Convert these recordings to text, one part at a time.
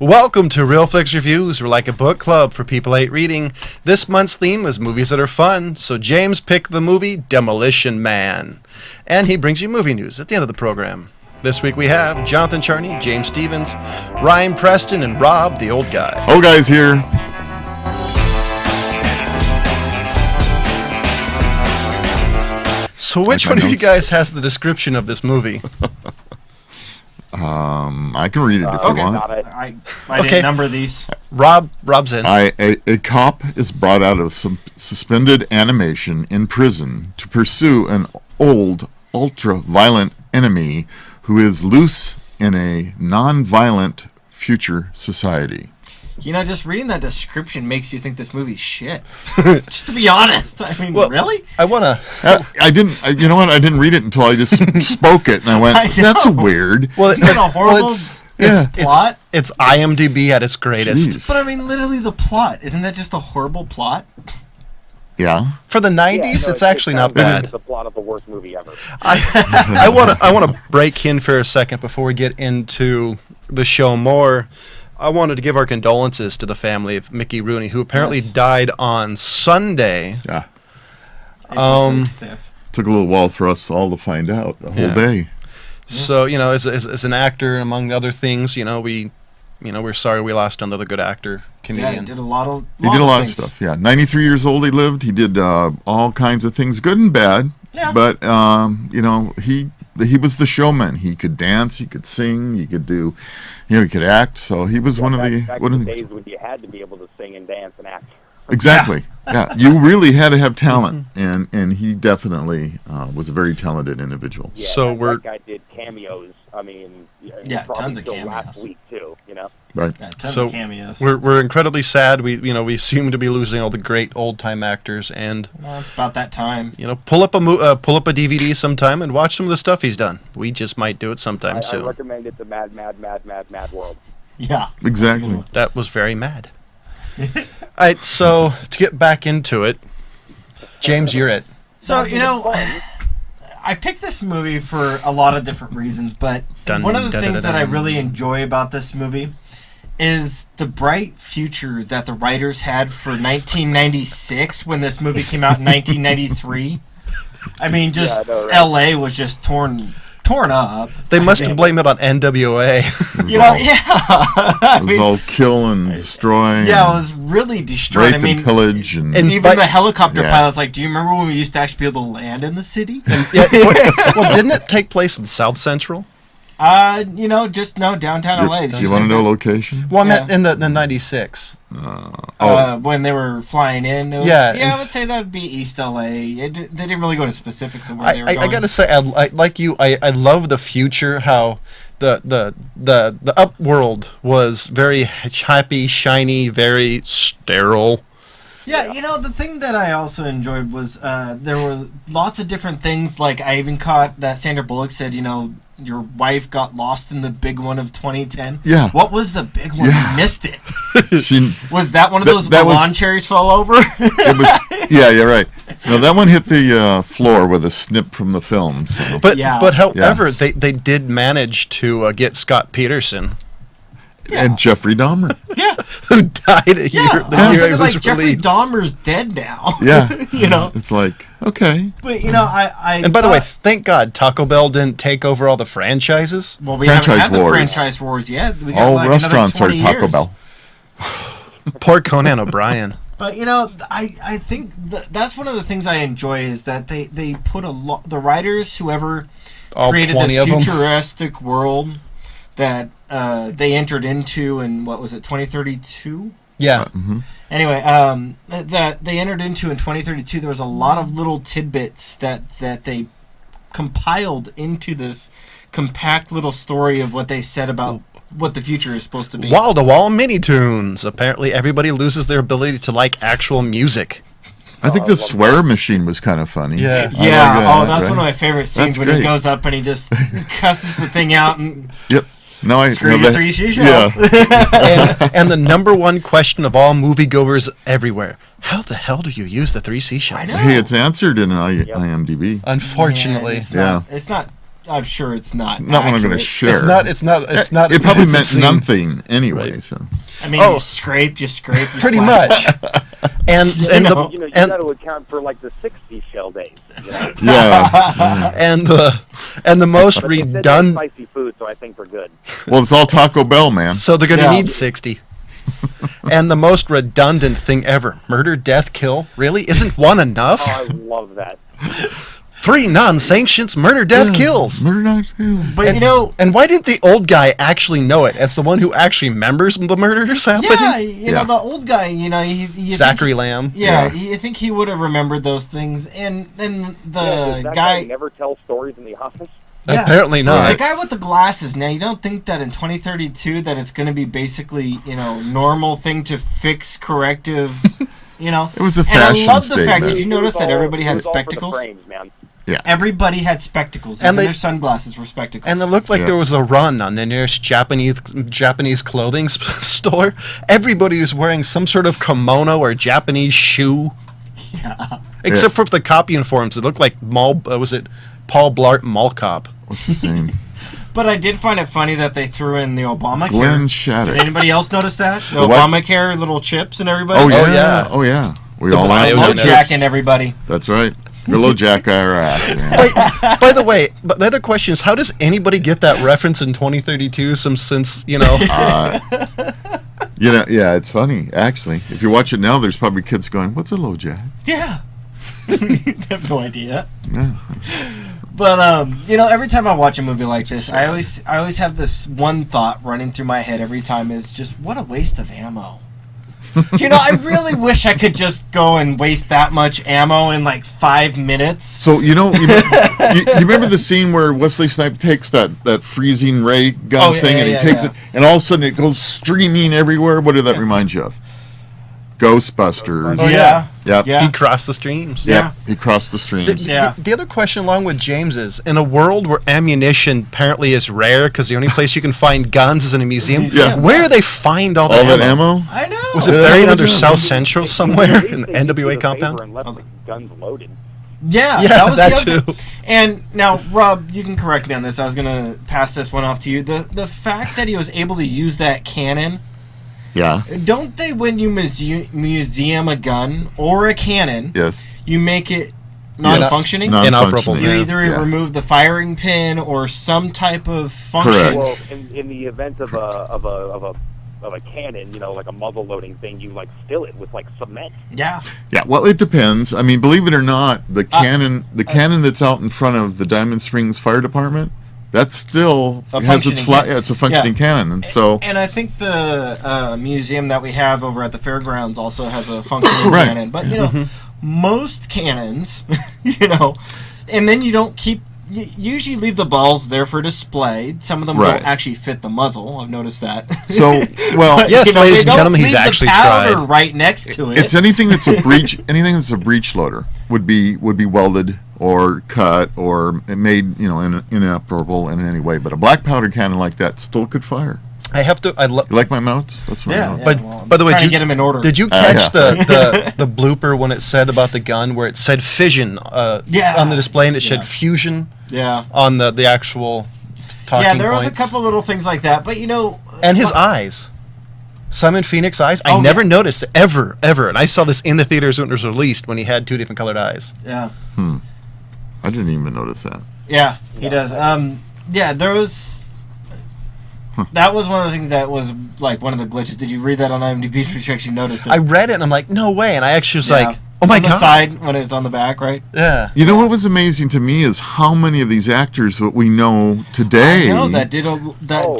Welcome to Real Flix Reviews. We're like a book club for people who hate reading. This month's theme is movies that are fun, so James picked the movie Demolition Man. And he brings you movie news at the end of the program. This week we have Jonathan Charney, James Stevens, Ryan Preston, and Rob, the old guy. Oh, guys here. So which one of you guys has the description of this movie? I can read it if you want. I didn't number these. Rob's in. A cop is brought out of some suspended animation in prison to pursue an old, ultra-violent enemy who is loose in a non-violent future society. You know, just reading that description makes you think this movie's shit. Just to be honest. I mean, really? I want to... I didn't... You know what? I didn't read it until I just spoke it, and I went, that's weird. Well, it's a horrible plot. It's IMDb at its greatest. Jeez. But I mean, literally the plot. Isn't that just a horrible plot? Yeah. For the 90s, it's actually not bad. It's the plot of the worst movie ever. I want to break in for a second before we get into the show more. I wanted to give our condolences to the family of Mickey Rooney, who apparently died on Sunday. Yeah. Took a little while for us all to find out the whole day. So, you know, as an actor, among other things, we're sorry we lost another good actor, comedian. Yeah, he did a lot of stuff, yeah. 93 years old he lived. He did all kinds of things, good and bad. Yeah. But, he was the showman. He could dance, he could sing, he could do, he could act. So he was one of the days when you had to be able to sing and dance and act. Exactly. Yeah. You really had to have talent, and he definitely was a very talented individual. Yeah, so that guy did cameos. I mean, tons of cameos last week too. Right. Yeah, tons of cameos. We're incredibly sad. We seem to be losing all the great old time actors, and it's about that time. Pull up a DVD sometime and watch some of the stuff he's done. We just might do it sometime soon. I recommend it to Mad World. Yeah. Exactly. That was very mad. All right, so to get back into it, James, you're it. So, I picked this movie for a lot of different reasons, but one of the things that I really enjoy about this movie is the bright future that the writers had for 1996 when this movie came out in 1993. I mean, L.A. was just torn up. They must blame it on NWA. It was all kill and destroy. Yeah, it was really destroyed. Rape and pillage. And even the helicopter pilots, do you remember when we used to actually be able to land in the city? Well, didn't it take place in South Central? Downtown LA. Do you want to know location? Well, I meant in the 96. When they were flying in. I would say that would be East LA. They didn't really go into specifics of where they were going. I gotta say, I love the future. How the upworld was very happy, shiny, very sterile. Yeah, the thing that I also enjoyed was there were lots of different things. Like, I even caught that Sandra Bullock said, your wife got lost in the big one of 2010. Yeah. What was the big one? Yeah. You missed it. Was that one of those lawn cherries fall over? It was. Yeah, you're right. No, that one hit the floor with a snip from the film. So. But however, they did manage to get Scott Peterson. Yeah. And Jeffrey Dahmer. Yeah. Who died the year it was Jeffrey released. Dahmer's dead now. Yeah. It's like, okay. But, I And by the way, thank God Taco Bell didn't take over all the franchises. Well, we haven't had the franchise wars yet. We got all restaurants are Taco years. Bell. Poor Conan O'Brien. But, I think that's one of the things I enjoy is that they put the writers, whoever created this futuristic world that they entered into in, 2032? Yeah. Mm-hmm. Anyway, that they entered into in 2032, there was a lot of little tidbits that they compiled into this compact little story of what they said about what the future is supposed to be. Wall-to-wall mini-tunes. Apparently everybody loses their ability to like actual music. I think the swear machine was kind of funny. Yeah. Yeah. That's one of my favorite scenes when he goes up and he just cusses the thing out and... Yep. No, screw your three seashells. Yeah. and the number one question of all moviegoers everywhere: how the hell do you use the three seashells? Hey, it's answered in IMDb. Unfortunately, it's not I'm sure it's not. Not what I'm going to accurate. share. It's not. It probably it's meant obscene. nothing anyway. Right. So I mean, you scrape, you Pretty splash. much. And know. You and got to account for like the 60 shell days. You know? yeah. and the most But they said no redundant. spicy food, so I think we're good. Well, it's all Taco Bell, man. So they're going to Yeah. need 60. And the most redundant thing ever: murder, death, kill. Really, isn't one enough? Oh, I love that. 3 non-sanctions: murder, death, kills. Murder not kills. But you know, And why didn't the old guy actually know it as the one who actually remembers the murders happening? yeah, you know, the old guy, you know, he Zachary Lamb. Yeah, I think he would have remembered those things. And then the Does that guy never tells stories in the office? Yeah. Apparently not. The guy with the glasses. Now, you don't think that in 2032 that it's going to be basically, you know, normal thing to fix corrective, you know? It was a And fashion I love the fact. statement. Did you notice that everybody It had was all for the spectacles? frames, man. Yeah. Everybody had spectacles. And Even they- their sunglasses were spectacles. And it looked like Yeah. there was a run on the nearest Japanese clothing store. Everybody was wearing some sort of kimono or Japanese shoe. Yeah. Except for the cop uniforms. It looked like was it Paul Blart Mall Cop? What's his name? But I did find it funny that they threw in the Obamacare. Glenn Did Shattuck. anybody else notice that? The The what? Obamacare little chips and everybody? Oh yeah. yeah. Oh yeah. We The all bio have genetics. those. Jacking everybody. That's right. Hello, Jack our ass, man. By the way, but the other question is, how does anybody get that reference in 2032? Since you know, You know, yeah, it's funny actually. If you watch it now, there's probably kids going, "What's a low Jack?" Yeah. I have no idea. Yeah. But you know, every time I watch a movie like this, I always have this one thought running through my head every time: is just what a waste of ammo. You know, I really wish I could just go and waste that much ammo in like 5 minutes. So you remember the scene where Wesley Snipes takes that freezing ray gun Oh, yeah, thing yeah, and he yeah, takes yeah. it, and all of a sudden it goes streaming everywhere. What did that remind you of? Ghostbusters. Oh, yeah. Yep. Yeah. he crossed the streams. Yep. Yeah. He crossed the streams. Yeah. The other question, along with James, is in a world where ammunition apparently is rare because the only place you can find guns is in a museum. Yeah. Where do they find all All that that ammo? I know. Was it Yeah, buried yeah, under yeah. South Central somewhere in the They did NWA a favor compound? and left the guns loaded. Yeah, Yeah, that was that the other too. thing. And now, Rob, you can correct me on this. I was gonna pass this one off to you. The fact that he was able to use that cannon. Yeah. Don't they, when you museum a gun or a cannon, Yes. you make it non-functioning? Inoperable, Non-functioning. You yeah. either remove the firing pin or some type of function. Correct. Well, in the event of a cannon, you know, like a muzzle loading thing, you like fill it with like cement. Yeah. Yeah, well, it depends. I mean, believe it or not, the cannon that's out in front of the Diamond Springs Fire Department, that still A has its functioning cannon. it's a functioning Yeah. cannon, and so And I think the museum that we have over at the fairgrounds also has a functioning Right. cannon. But, you know, most cannons, you know, and then you don't keep... You usually leave the balls there for display. Some of them Right. don't actually fit the muzzle. I've noticed that. so well, But, Yes, you know, ladies they and don't gentlemen, he's leave the actually powder tried. right next to it. it's anything that's a breech. Anything that's a breech loader would be welded or cut or made, you know, inoperable in any way. But a black powder cannon like that still could fire. I have to. You like my notes? That's my Yeah, notes. yeah. But well, I'm by the way, trying did to get 'em in order. Did you catch yeah. the blooper when it said about the gun where it said fission Yeah. on the display and it Yeah. said fusion Yeah. on the actual talking Yeah, there was a points? couple little things like that. But, you know... And his eyes. Simon Phoenix eyes. I Oh, never yeah. noticed it, ever. And I saw this in the theaters when it was released when he had 2 different colored eyes. Yeah. I didn't even notice that. Yeah, he does. Yeah, there was... That was one of the things that was, like, one of the glitches. Did you read that on IMDb? Did you actually notice it? I read it and I'm like, no way. And I actually was Yeah. like, oh my on the God. side when it's on the back, right? Yeah. You know what was amazing to me is how many of these actors that we know today. No, that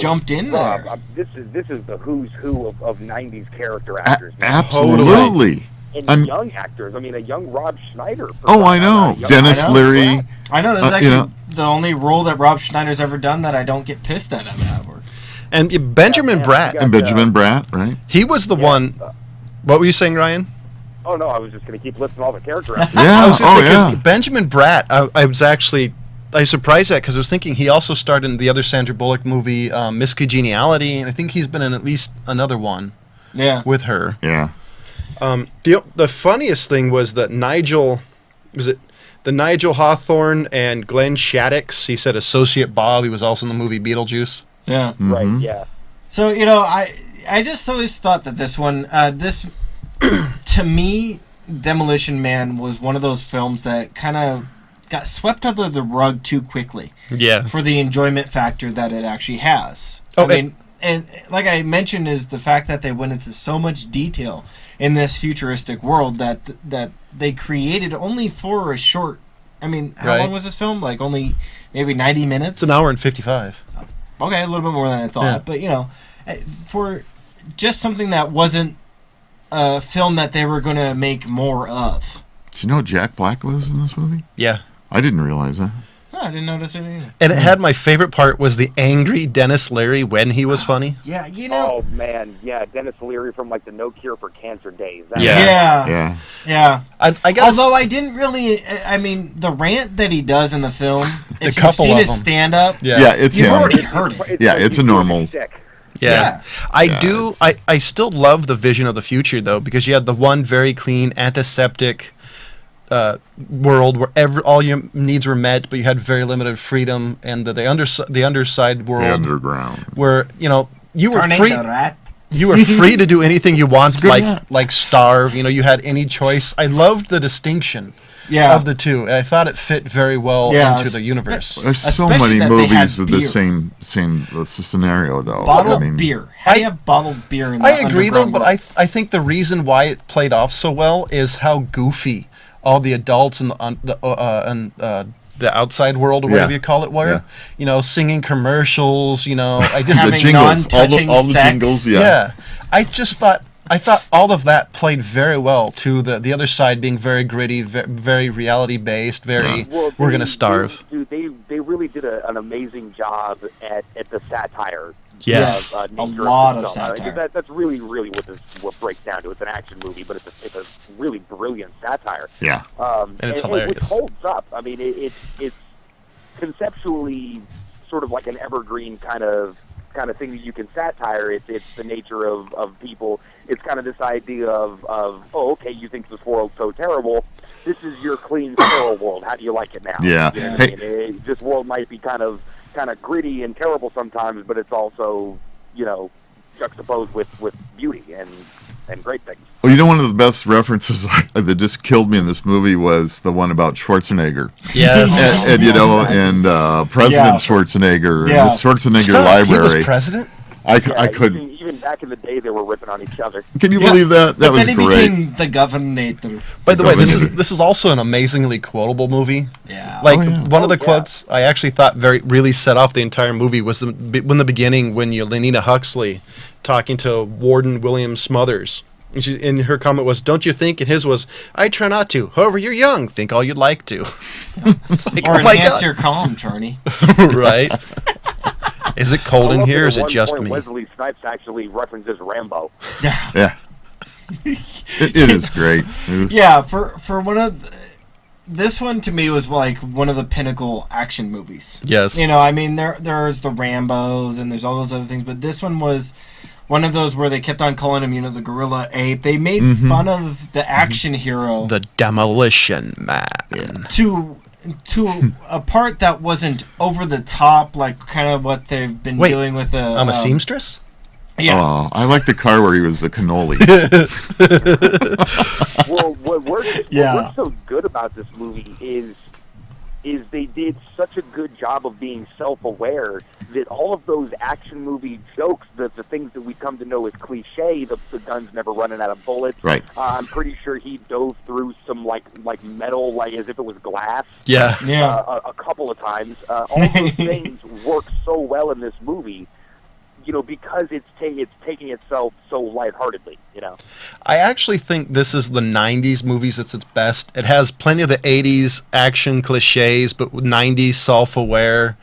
jumped in Rob, there. this is the who's who of '90s character actors. man. Absolutely. And I'm- young actors. I mean, a young Rob Schneider. for Oh, I crying out know. loud. Young- Dennis I know. Leary. I know, that's you actually know. the only role that Rob Schneider's ever done that I don't get pissed at him at. And Benjamin Yeah, Bratt, yeah. And Benjamin Bratt, right? he was the one. What were you saying, Ryan? Oh no, I was just going to keep listing all the character actors. Yeah. I was just oh, saying, 'cause yeah. Benjamin Bratt, I was actually... I was surprised at because I was thinking he also starred in the other Sandra Bullock movie, Miss Congeniality, and I think he's been in at least another one Yeah. with her. Yeah. The funniest thing was that Nigel, was it the Nigel Hawthorne and Glenn Shaddix. He said Associate Bob. He was also in the movie Beetlejuice. Yeah. Mm-hmm. Right. Yeah. So I just always thought that this one, to me, Demolition Man was one of those films that kind of got swept under the rug too quickly. Yeah. For the enjoyment factor that it actually has. Oh, I mean, and like I mentioned, is the fact that they went into so much detail in this futuristic world that they created only for a short. I mean, how long was this film? Like only maybe 90 minutes. It's an hour and 55. Okay, a little bit more than I thought, Yeah. but for just something that wasn't a film that they were going to make more of. Do you know Jack Black was in this movie? Yeah. I didn't realize that. No, I didn't notice it either. And it had my favorite part was the angry Dennis Leary when he was funny. Yeah, Oh man, yeah, Dennis Leary from like the No Cure for Cancer days. That Yeah. I guess. Although I didn't really, I mean, the rant that he does in the film, if you've couple seen of his them. stand-up, Yeah, it's you've him. already heard it. Yeah, it's a normal. Sick. Yeah. Yeah. I still love the vision of the future, though, because you had the one very clean, antiseptic world where all your needs were met, but you had very limited freedom, and the underside world, The underground. where you were Carne free. de rat. You were free to do anything you wanted, good rat. like starve. You had any choice. I loved the distinction of the two. And I thought it fit very well into the universe. There's so Especially many that they had movies with the beer. same scenario, though. Bottled beer. How do you have bottled beer in the I agree, though, underground but world? I think the reason why it played off so well is how goofy all the adults in the outside world, or whatever you call it, were. Singing commercials. I just Having the jingles, non-touching all the sex. jingles. yeah. I thought all of that played very well to the other side being very gritty, very reality based, very we're gonna starve. They really did an amazing job at the satire. Yes. A nature lot the of film. I satire. think that's really what breaks down to. It's an action movie, but it's a really brilliant satire. Yeah. And it's hilarious. It holds up. I mean, it's conceptually sort of like an evergreen kind of thing that you can satire. It's the nature of people. It's kind of this idea of oh, okay, you think this world's so terrible. This is your clean, sterile world. How do you like it now? Yeah. You know what I mean? This world might be kind of gritty and terrible sometimes, but it's also juxtaposed with beauty and great things. Well, one of the best references that just killed me in this movie was the one about Schwarzenegger. Yes. and President Schwarzenegger, and the Schwarzenegger Library. He was president? I could. Even back in the day, they were ripping on each other. Can you believe that? That was then he great. became the governor. By the way, this is also an amazingly quotable movie. Yeah. Like one of the quotes I actually thought really set off the entire movie was the beginning when Lenina Huxley talking to Warden William Smothers. And her comment was, "Don't you think?" And his was, "I try not to. However, you're young. Think all you'd like to." It's like, Or oh my enhance God. your calm, Charney. Right. Is it cold in here, or is it just me? me? Wesley Snipes actually references Rambo. Yeah. It is great. Yeah, for one of this one to me was like one of the pinnacle action movies. Yes. I mean there's the Rambos and there's all those other things, but this one was one of those where they kept on calling him, the gorilla ape. They made fun of the action hero, the Demolition Man, to a part that wasn't over the top, like kind of what they've been doing with the. I'm a seamstress. Yeah. Oh, I like the car where he was the cannoli. Well, what works so good about this movie is they did such a good job of being self-aware that all of those action movie jokes, the things that we come to know as cliche, the guns never running out of bullets. Right. I'm pretty sure he dove through some like metal, like as if it was glass. Yeah. A couple of times. All those things work so well in this movie. Because it's taking itself so lightheartedly, I actually think this is the 90s movies at its best. It has plenty of the 80s action cliches, but 90s self-aware.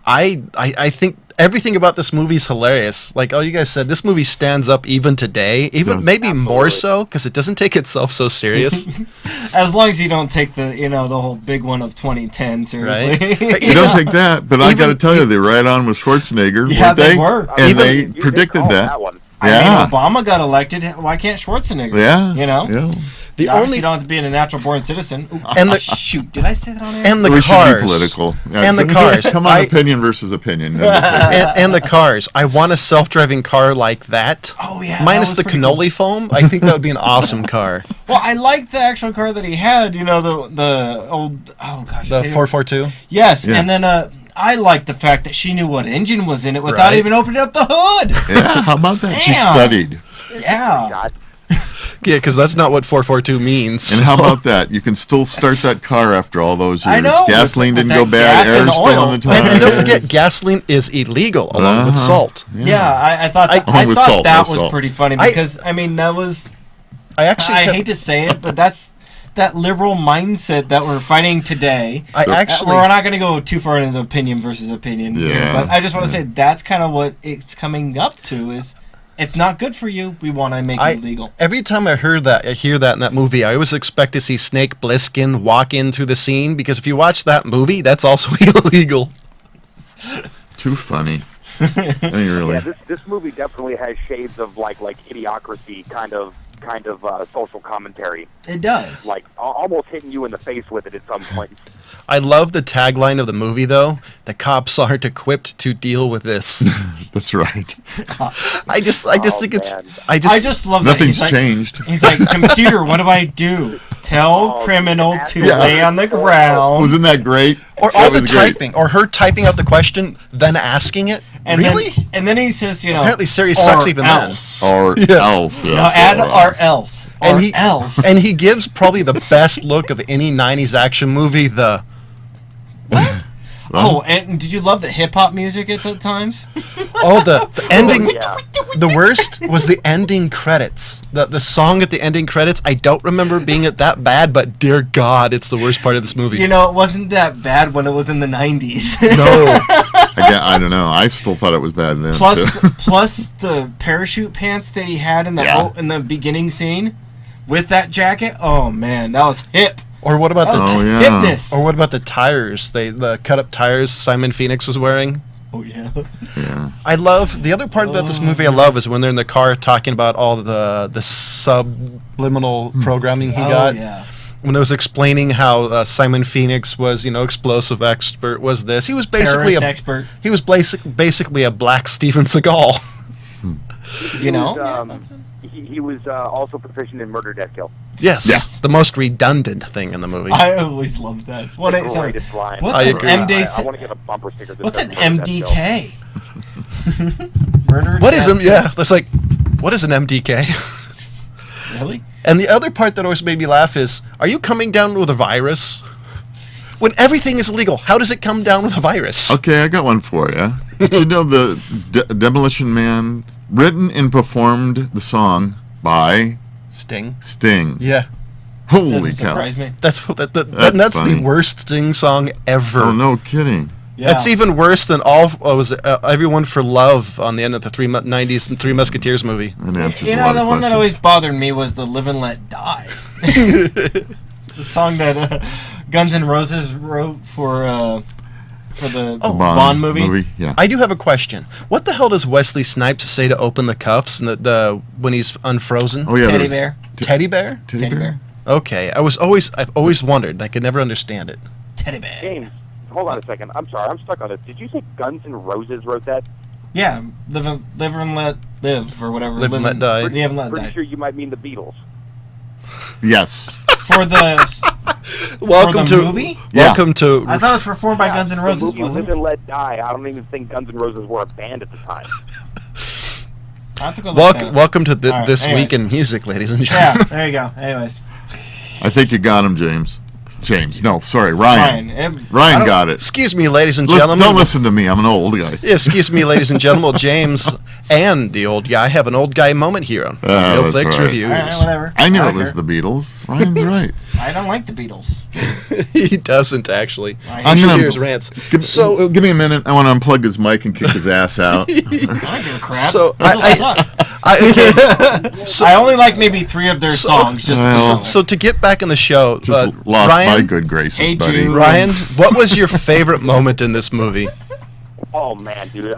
I think everything about this movie is hilarious. Like you guys said, this movie stands up even today, even maybe more so, because it doesn't take itself so serious. As long as you don't take the the whole big one of 2010 seriously. Right. You don't take that, but I got to tell you, they're right on with Schwarzenegger, Yeah, weren't they were. And Even- they predicted called that. one. I mean, Obama got elected. Why can't Schwarzenegger? Yeah. You know? Yeah. The Obviously, only you don't have to be a natural born citizen. Ooh, And the- shoot, did I say that on air? and the We cars. should be political. Yeah, And the cars. Come on, opinion versus opinion. and the cars. I want a self-driving car like that. Oh, yeah, that Minus was the pretty cannoli foam. I think that would be an awesome car. Well, I liked the actual car that he had. You know, the old. Oh gosh. The 442. Yes, Yeah. and then I liked the fact that she knew what engine was in it without Right. even opening up the hood. Yeah, how about that? She Damn. studied. Yeah. God. Yeah, because that's not what 442 means. And how about that? You can still start that car after all those years. I know. Gasoline With didn't go that bad. gas and Air's still oil. on the tires. And don't forget, gasoline is illegal along with salt. Yeah, I thought that, Only I with thought salt, that no was salt. pretty funny because I mean that was I actually I kept- hate to say it, but that's that liberal mindset that we're fighting today. I actually We're not going to go too far into opinion versus opinion, Yeah. but I just want to say that's kind of what it's coming up to is it's not good for you. We want to make it legal. Every time I hear that in that movie, I always expect to see Snake Plissken walk in through the scene because if you watch that movie, that's also illegal. Too funny. Really. Yeah, this movie definitely has shades of like Idiocracy kind of social commentary. It does. Like almost hitting you in the face with it at some point. I love the tagline of the movie, though. The cops aren't equipped to deal with this. That's right. I just think it's. Man. I just love that Nothing's he's like, changed. He's like, computer, what do I do? Tell Oh, criminal to yeah. lay on the ground. Wasn't that great? Or That all the was great. typing, or her typing out the question, then asking it. And Really? Then he says, you know, Apparently Siri or sucks even then. else. Or Yes. else. No, Yes, add or or else. Or And he else. and he gives probably the best look of any '90s action movie. The Oh, and did you love the hip hop music at the times? the ending. Yeah. The worst was the ending credits. The song at the ending credits. I don't remember being it that bad, but dear God, it's the worst part of this movie. You know, it wasn't that bad when it was in the 90s. No. I don't know. I still thought it was bad then. plus the parachute pants that he had in the Yeah. in the beginning scene with that jacket. Oh man, that was hip. Or what about That was the? Oh, yeah. hipness. Or what about the tires? The cut up tires Simon Phoenix was wearing. Oh yeah. Yeah. I love the other part about this movie. I love is when they're in the car talking about all the subliminal programming he got. Yeah. When I was explaining how Simon Phoenix was, explosive expert, was this? He was basically Terrorist expert. He was basically a black Steven Seagal. You know. He was also proficient in murder, death, kill. Yes, Yes. the most redundant thing in the movie. I always loved that. What is Greatest line. What's I an agree. MD? I want to get a bumper sticker. that What's says an murder, death, kill. MDK? Murder. What is death, Yeah, that's like, what is an MDK? Really? And the other part that always made me laugh is, are you coming down with a virus? When everything is illegal, how does it come down with a virus? Okay, I got one for you. Did you know the Demolition Man written and performed the song by Sting. Sting? Yeah. Holy Doesn't cow! surprise me. That's That's funny. the worst Sting song ever. Oh, no kidding. Yeah. That's even worse than Everyone for Love on the end of the 90s and Three Musketeers movie. That answers You a know, lot the of one that questions. always bothered me was the "Live and Let Die." The song that Guns N' Roses wrote for the Bond movie. Yeah. I do have a question. What the hell does Wesley Snipes say to open the cuffs and the when he's unfrozen? Oh yeah. Teddy there's- Bear. Teddy bear? Teddy bear. Okay, I've always wondered. I could never understand it. Teddy Bear. James, hold on a second. I'm sorry. I'm stuck on this. Did you say Guns N' Roses wrote that? Yeah, live and let live or whatever. Live and let die. Live and let Pretty die. sure you might mean the Beatles. Yes. For the Welcome the to movie? Welcome to I thought it was performed by Guns N' The Roses, movie wasn't Live it? and Let Die. I don't even think Guns N' Roses were a band at the time. I have to go look that up. welcome to All right, this anyways. week in music, ladies and Yeah, gentlemen. there you go. Anyways, I think you got him, James. No, sorry, Ryan. Ryan. Ryan got it. Excuse me, ladies and Listen, gentlemen. don't listen to me. I'm an old guy. Yeah, excuse me, ladies and gentlemen. James and the old guy have an old guy moment here on Real that's Flix right. Reviews. All right, whatever. I knew don't it was care. the Beatles. Ryan's right. I don't like the Beatles. He doesn't actually. I You should gonna- hear his rants. Give me a minute. I want to unplug his mic and kick his ass out. I don't give a crap. So Beatles suck. okay. I only like maybe 3 of their songs. Just Well, So to get back in the show, Just lost Ryan, my good graces, Hey, buddy. Jude. Ryan, what was your favorite moment in this movie? Oh man, dude.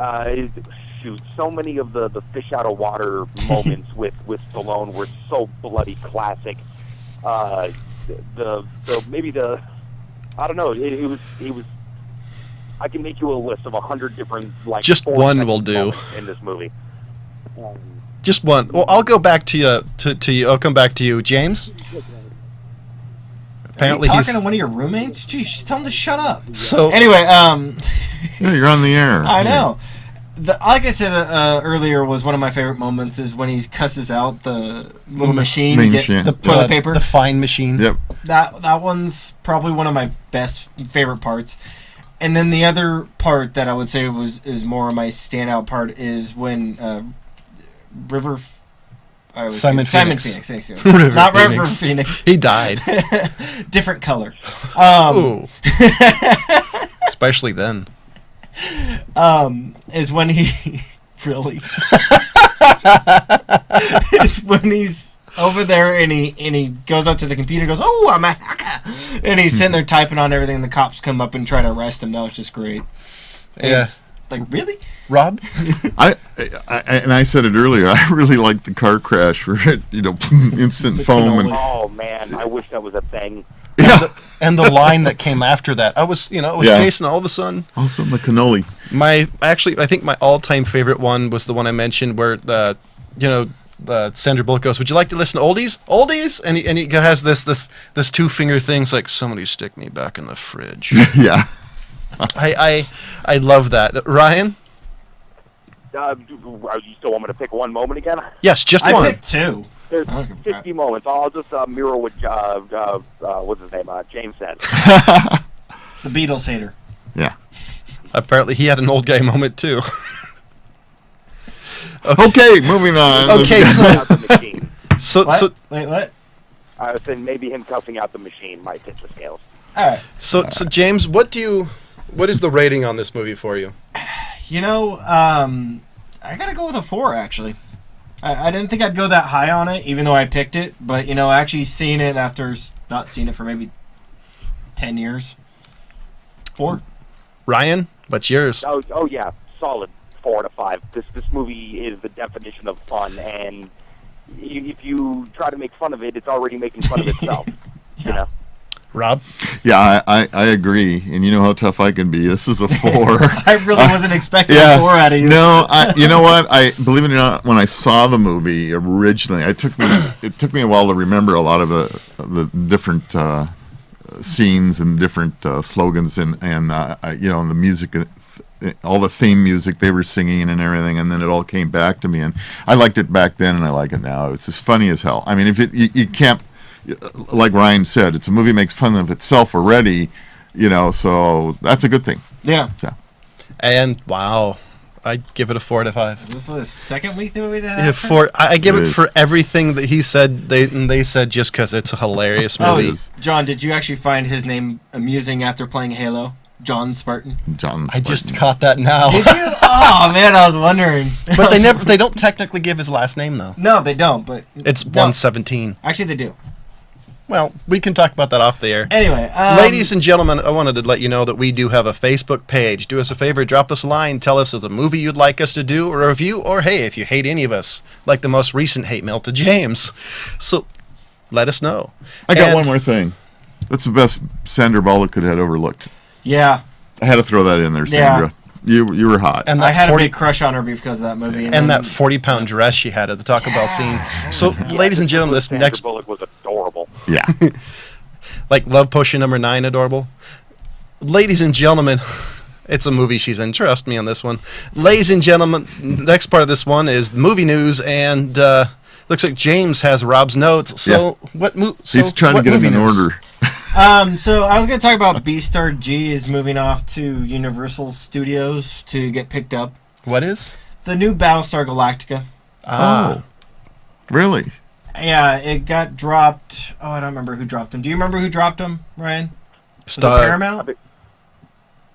shoot. So many of the fish out of water moments with Stallone were so bloody classic. I don't know. It was. I can make you a list of 100 different Just one will do in this movie. Just one. Well, I'll go back to you. To you. I'll come back to you, James. Apparently, are you talking to one of your roommates? Jeez, tell him to shut up. So anyway, yeah, you're on the air. I know. Like I said earlier, was one of my favorite moments is when he cusses out the little machine to get the toilet paper, the fine machine. Yep. That one's probably one of my favorite parts. And then the other part that I would say is more of my standout part is when Simon Phoenix. Thank you. Not River Phoenix. He died. Different color. Ooh. Especially then. Is when he really is when he's over there and he goes up to the computer and goes, "Oh, I'm a hacker," and he's sitting there typing on everything. And the cops come up and try to arrest him. That was just great. Yes. Like, really, Rob? I said it earlier. I really like the car crash where instant foam and. Oh man, I wish that was a thing. Yeah. And the line that came after that. It was Jason all of a sudden. All of a sudden, the cannoli. I think my all-time favorite one was the one I mentioned where Sandra Bullock goes, "Would you like to listen to oldies? Oldies?" And he has this two-finger thing. It's like, "Somebody stick me back in the fridge." Yeah. I love that. Ryan? You still want me to pick one moment again? Yes, just one. I picked two. There's 50 moments. I'll just mirror what what's his name? James said. The Beatles hater. Yeah. Apparently, he had an old guy moment too. Okay, moving on. Okay, so wait, what? I was saying maybe him cuffing out the machine might tip the scales. All right. So James, what is the rating on this movie for you? I gotta go with a 4 actually. I didn't think I'd go that high on it, even though I picked it. But actually seeing it after not seeing it for maybe 10 years. 4. Ryan, what's yours? Oh yeah, solid 4 out of 5. This movie is the definition of fun, and if you try to make fun of it, it's already making fun of itself. Yeah. Rob? Yeah, I agree, and you know how tough I can be. This is a 4. I really wasn't expecting a 4 out of you. No, you know what? Believe it or not, when I saw the movie originally, it took me a while to remember a lot of the different scenes and different slogans and the music, all the theme music they were singing and everything, and then it all came back to me, and I liked it back then, and I like it now. It's just funny as hell. I mean, if you can't. Like Ryan said, it's a movie makes fun of itself already, so that's a good thing. Yeah. So. And wow, I'd give it a 4 out of 5. Is this the second week that we did? Yeah, 4. I give it for everything that he said. They said just because it's a hilarious movie. Oh, John, did you actually find his name amusing after playing Halo? John Spartan. I just caught that now. Did you? Oh man, I was wondering. But they don't technically give his last name though. No, they don't. But it's 117. Actually, they do. Well, we can talk about that off the air. Anyway, ladies and gentlemen, I wanted to let you know that we do have a Facebook page. Do us a favor, drop us a line, tell us of a movie you'd like us to do, or a review, or hey, if you hate any of us, like the most recent hate mail to James. So let us know. I got one more thing. That's the best Sandra Bullock could have overlooked. Yeah. I had to throw that in there, Sandra. Yeah. You were hot. And I had a big crush on her because of that movie. And that 40-pound dress she had at the Taco Bell scene. So, ladies and gentlemen, this Sandra next... Bullock was adorable. Yeah. Like Love Potion number 9, adorable. Ladies and gentlemen, it's a movie she's in. Trust me on this one. Ladies and gentlemen, next part of this one is movie news, and looks like James has Rob's notes. So, he's trying to get them in order. So I was going to talk about Beastar G is moving off to Universal Studios to get picked up. What is? The new Battlestar Galactica. Oh. Really? Yeah, it got dropped. Oh, I don't remember who dropped them. Do you remember who dropped them, Ryan? Was it Paramount?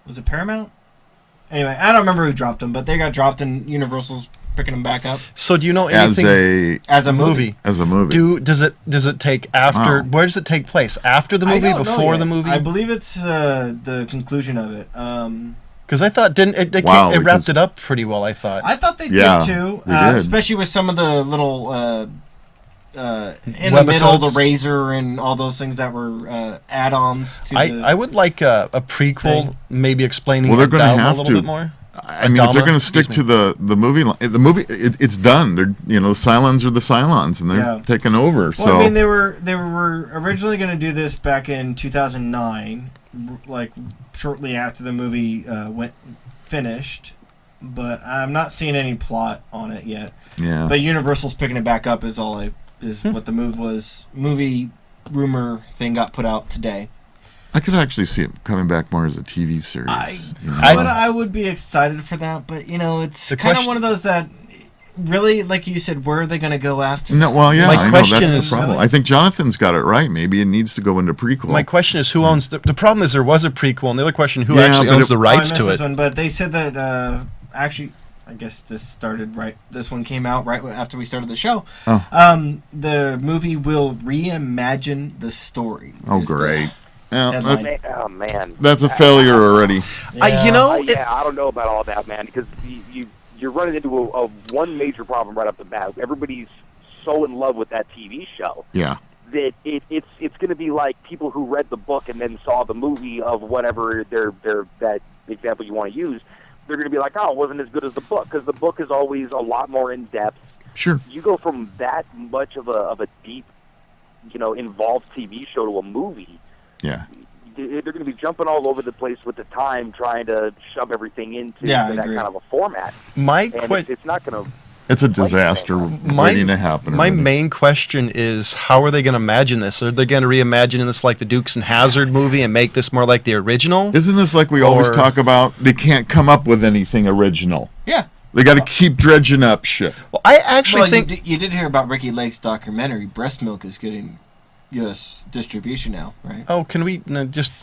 Was it Paramount? Anyway, I don't remember who dropped them, but they got dropped and Universal's picking them back up. So do you know anything as a movie? As a movie. Does it take after? Where does it take place? After the movie? Before the movie? I believe it's the conclusion of it. Because I thought it wrapped it up pretty well. I thought they did too, especially with some of the little in the middle, the razor and all those things that were add-ons to. I would like a prequel, thing. Maybe explaining they're going to have a little bit more. I mean, if they're going to stick to the movie, it's done. They're the Cylons are the Cylons, and they're taking over. Well, so I mean, they were originally going to do this back in 2009, like shortly after the movie finished, but I'm not seeing any plot on it yet. Yeah. But Universal's picking it back up is what the movie rumor thing got put out today. I could actually see it coming back more as a TV series. I would be excited for that, but it's kind of one of those that really, like you said, where are they going to go after? No, well, yeah, My question that's the problem. really? I think Jonathan's got it right. Maybe it needs to go into prequel. My question is, who owns the problem? Is there was a prequel, and the other question, who actually owns the rights to it? But they said that actually, I guess this started right. This one came out right after we started the show. Oh. The movie will reimagine the story. Oh, great. Yeah, oh man, that's a failure already. Yeah. I don't know about all that, man, because you're running into a one major problem right off the bat. Everybody's so in love with that TV show. Yeah. That it's going to be like people who read the book and then saw the movie of whatever that example you want to use. They're going to be like, oh, it wasn't as good as the book, because the book is always a lot more in depth. Sure. You go from that much of a deep, involved TV show to a movie. Yeah. They're going to be jumping all over the place with the time, trying to shove everything into that kind of a format. It's not going to. It's a disaster waiting to happen. My main question is, how are they going to imagine this? Are they going to reimagine this like the Dukes and Hazzard movie and make this more like the original? Isn't this like we always talk about? They can't come up with anything original. Yeah. They got to keep dredging up shit. Well, I actually think you did hear about Ricky Lake's documentary. Breast milk is getting U.S. distribution now, right? Oh, can we just?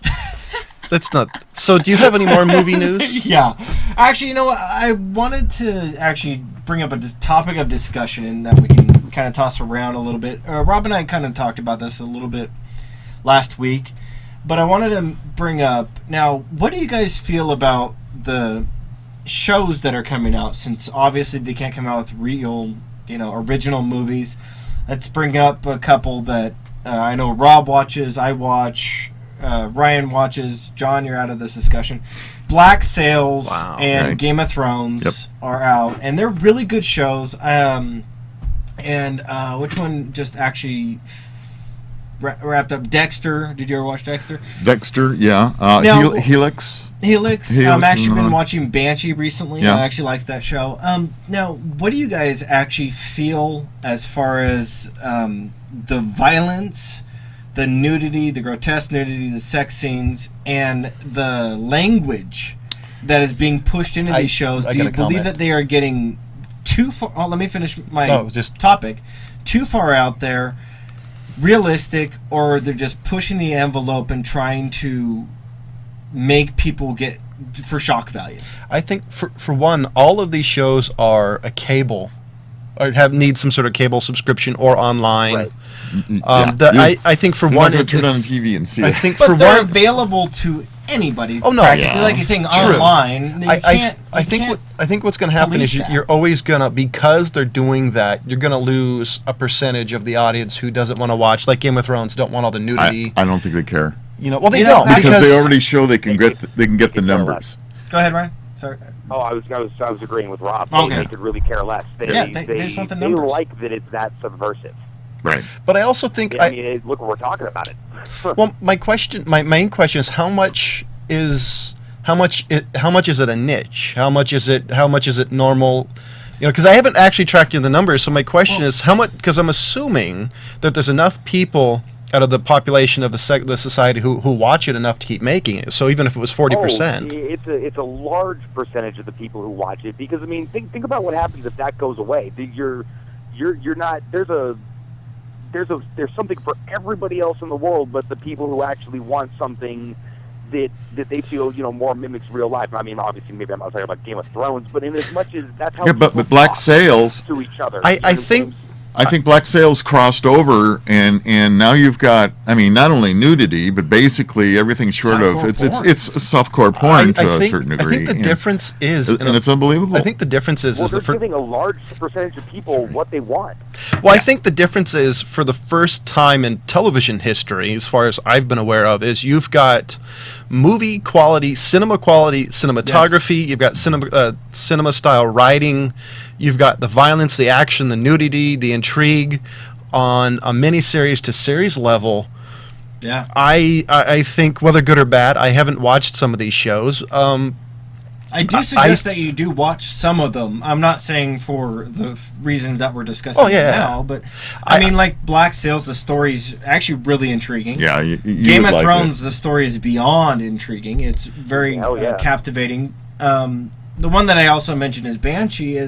That's not. So, do you have any more movie news? Yeah, actually, you know what? I wanted to actually bring up a topic of discussion and that we can kind of toss around a little bit. Rob and I kind of talked about this a little bit last week, but I wanted to bring up now. What do you guys feel about the shows that are coming out? Since obviously they can't come out with real, original movies. Let's bring up a couple that. I know Rob watches, I watch, Ryan watches, John, you're out of this discussion. Black Sails and Game of Thrones are out, and they're really good shows. And which one just actually wrapped up? Dexter. Did you ever watch Dexter? Dexter, yeah. Helix. I've actually been watching Banshee recently. Yeah. I actually liked that show. Now, what do you guys actually feel as far as the violence, the nudity, the grotesque nudity, the sex scenes, and the language that is being pushed into these shows? Do you believe that they are getting too far? Oh, let me finish my topic. Too far out there, realistic, or they're just pushing the envelope and trying to make people get for shock value? I think for one, all of these shows are a cable, or need some sort of cable subscription or online. Right. I think for one, it's turn on the TV and see it. I think but they're available to anybody. Oh no, practically, like you're saying, online. I think what's going to happen is you're always gonna, because they're doing that, you're gonna lose a percentage of the audience who doesn't want to watch, like Game of Thrones, don't want all the nudity. I don't think they care. Well, they don't, because they already show they can get the numbers. Go ahead, Ryan. Sorry. Oh, I was agreeing with Rob. Okay. They could really care less. They just want the numbers. They like that it's that subversive. Right. But I also think look what we're talking about it. Well, my main question is how much is it a niche? How much is it normal? Because I haven't actually tracked the numbers. So my question is how much? Because I'm assuming that there's enough people out of the population of the society who watch it enough to keep making it. So even if it was 40%, it's a large percentage of the people who watch it. Because think about what happens if that goes away. You're not there's something for everybody else in the world, but the people who actually want something that they feel more mimics real life. I mean, obviously, maybe I'm not talking about Game of Thrones, but in as much as that's how but Black Sails to each other. I think I think Black Sails crossed over, and now you've got, I mean, not only nudity, but basically everything short of it's softcore porn to a certain degree. I think the difference is, and it's unbelievable. I think the difference is they're giving a large percentage of people what they want. Well, I think the difference is, for the first time in television history, as far as I've been aware of, is you've got movie quality, cinematography. Yes. You've got cinema style writing. You've got the violence, the action, the nudity, the intrigue on a miniseries to series level. Yeah. I think, whether good or bad, I haven't watched some of these shows. I do suggest that you do watch some of them. I'm not saying for the reasons that we're discussing now, but I mean, like Black Sails, the story's actually really intriguing. Yeah, you Game of Thrones, the story is beyond intriguing. It's very captivating. The one that I also mentioned is Banshee.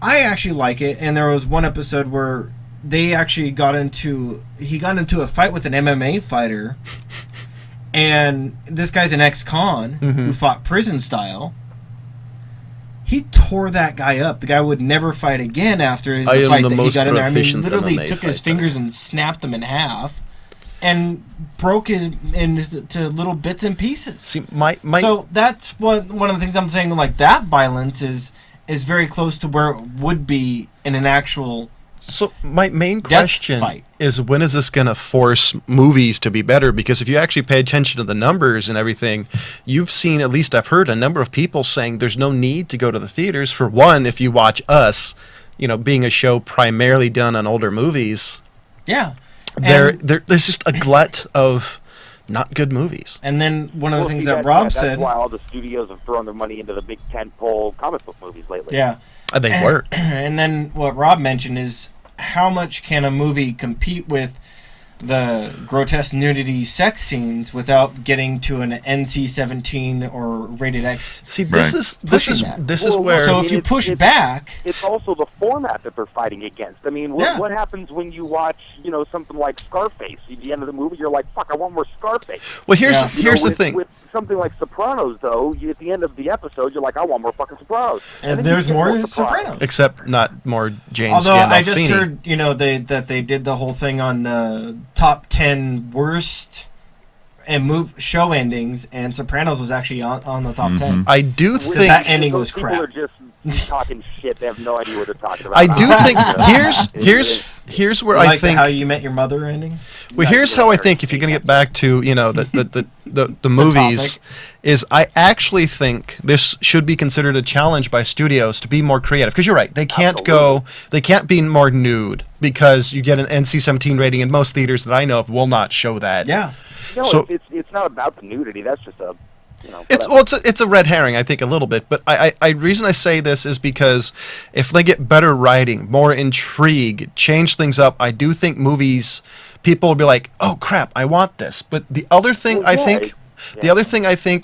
I actually like it, and there was one episode where they actually got into a fight with an MMA fighter, and this guy's an ex-con who fought prison style. He tore that guy up. The guy would never fight again after the fight that he got in there. I mean, he literally took his fingers and snapped them in half and broke it into little bits and pieces. See, so that's one of the things I'm saying. Like, that violence is very close to where it would be in an actual. So my main question is, when is this going to force movies to be better? Because if you actually pay attention to the numbers and everything, you've seen, at least I've heard, a number of people saying there's no need to go to the theaters. For one, if you watch Us, being a show primarily done on older movies, there's just a glut of not good movies. And then one of the things that Rob said... That's why all the studios have thrown their money into the big tentpole comic book movies lately. Yeah. They work. And then what Rob mentioned is, how much can a movie compete with the grotesque nudity sex scenes without getting to an NC-17 or rated X? See, this is where. So if you push back, it's also the format that they're fighting against. I mean, what happens when you watch, something like Scarface? At the end of the movie, you're like, "Fuck, I want more Scarface." Well, here's the thing. With something like Sopranos, though, at the end of the episode, you're like, "I want more fucking Sopranos." And there's more Sopranos, except not more James. Although Gandolfini. I just heard, that they did the whole thing on the top 10 worst and show endings, and Sopranos was actually on the top 10. I do think that ending was crap. People are just talking shit. They have no idea what they're talking about. I do think here's where I think How You Met Your Mother ending. Well, here's how I think, if you're going to get back to the movies, is I actually think this should be considered a challenge by studios to be more creative. Because you're right, they can't be more nude, because you get an NC-17 rating, and most theaters that I know of will not show that. Yeah. So it's not about the nudity. That's just a. It's a red herring, I think, a little bit. But I reason I say this is because if they get better writing, more intrigue, change things up, I do think people will be like, "Oh crap, I want this." But the other thing I think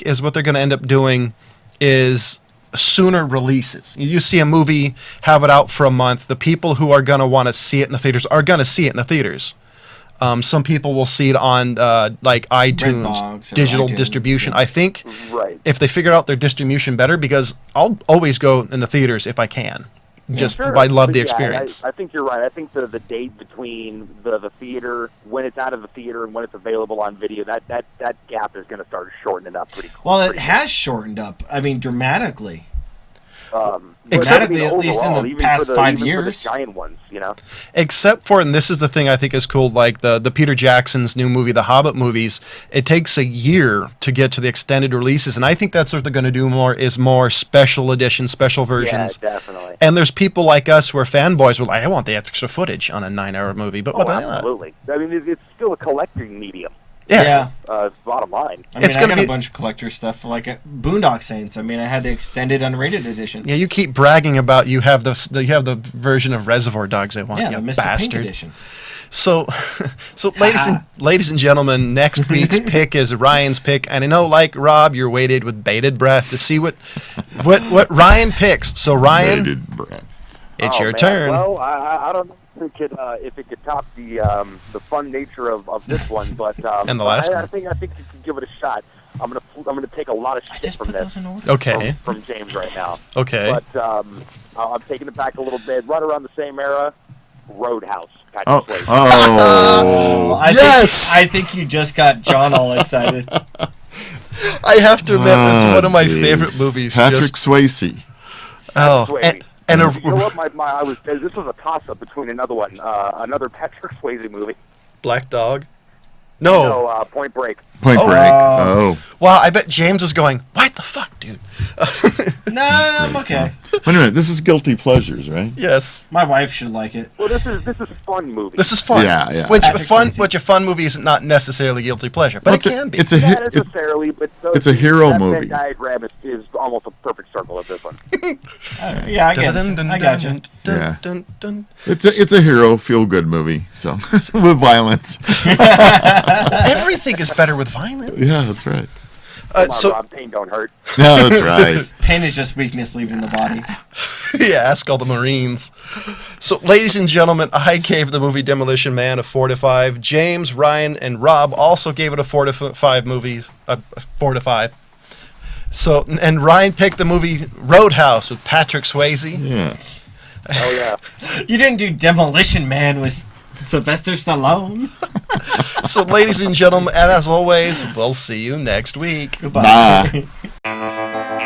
is what they're going to end up doing is sooner releases. You see a movie, have it out for a month. The people who are going to want to see it in the theaters are going to see it in the theaters. Some people will see it on like iTunes, digital distribution. Yeah. I think if they figure out their distribution better, because I'll always go in the theaters if I can. I love the experience. I think you're right. I think the date between the theater, when it's out of the theater and when it's available on video, that gap is going to start shortening up pretty quick. Well, it has shortened up. I mean, dramatically. Dramatically, at least in the past 5 years. For the giant ones, Except for, and this is the thing I think is cool, like the Peter Jackson's new movie, the Hobbit movies, it takes a year to get to the extended releases, and I think that's what they're going to do more special editions, special versions. Yeah, definitely. And there's people like us who are fanboys who are like, I want the extra footage on a 9-hour movie. But absolutely. I mean, it's still a collecting medium. Yeah. Bottom line. I got a bunch of collector stuff, like Boondock Saints. I mean, I had the extended unrated edition. Yeah, you keep bragging about you have the version of Reservoir Dogs I want. Yeah, you the Mr. bastard. Pink edition. So ladies and gentlemen, next week's pick is Ryan's pick, and I know, like Rob, you're waited with bated breath to see what Ryan picks. So Ryan, bated breath. It's your turn. Well, I don't know if it could top the fun nature of this one, but and the last one. I think you can give it a shot. I'm gonna take a lot of shit from this. Okay. From James right now. Okay. But I'm taking it back a little bit, right around the same era. Roadhouse. Oh, Patrick Swayze. oh. I think you just got John all excited. I have to admit, it's one of my geez. favorite movies. Patrick Swayze. Oh, Swayze. and You know what? This was a toss-up between another one, another Patrick Swayze movie. Black Dog. No. No, Point Break. Point Oh. Break. Oh. Wow, I bet James is going, what the fuck, dude? No, I'm okay. Wait a minute. This is Guilty Pleasures, right? Yes. My wife should like it. Well, this is a fun movie. This is fun. Yeah. Which Patrick Swayze. a fun movie is not necessarily guilty pleasure, but Well, it can be. It's a Not hit. necessarily, but it's a hero that movie. Venn diagram is almost a perfect circle of this one. Yeah, I get it. I got you. Yeah. It's a hero feel good movie. So with violence. Everything is better with violence. Yeah, that's right. Come on, So Rob, pain don't hurt. No, that's right. Pain is just weakness leaving the body. yeah, ask all the Marines. So, ladies and gentlemen, I gave the movie Demolition Man a 4 to 5. James, Ryan, and Rob also gave it a 4 to 5 movies. 4 to 5. So, and Ryan picked the movie Roadhouse with Patrick Swayze. Yeah. Oh yeah. You didn't do Demolition Man with Sylvester Stallone. So, ladies and gentlemen, and as always, we'll see you next week. Bye. Bye.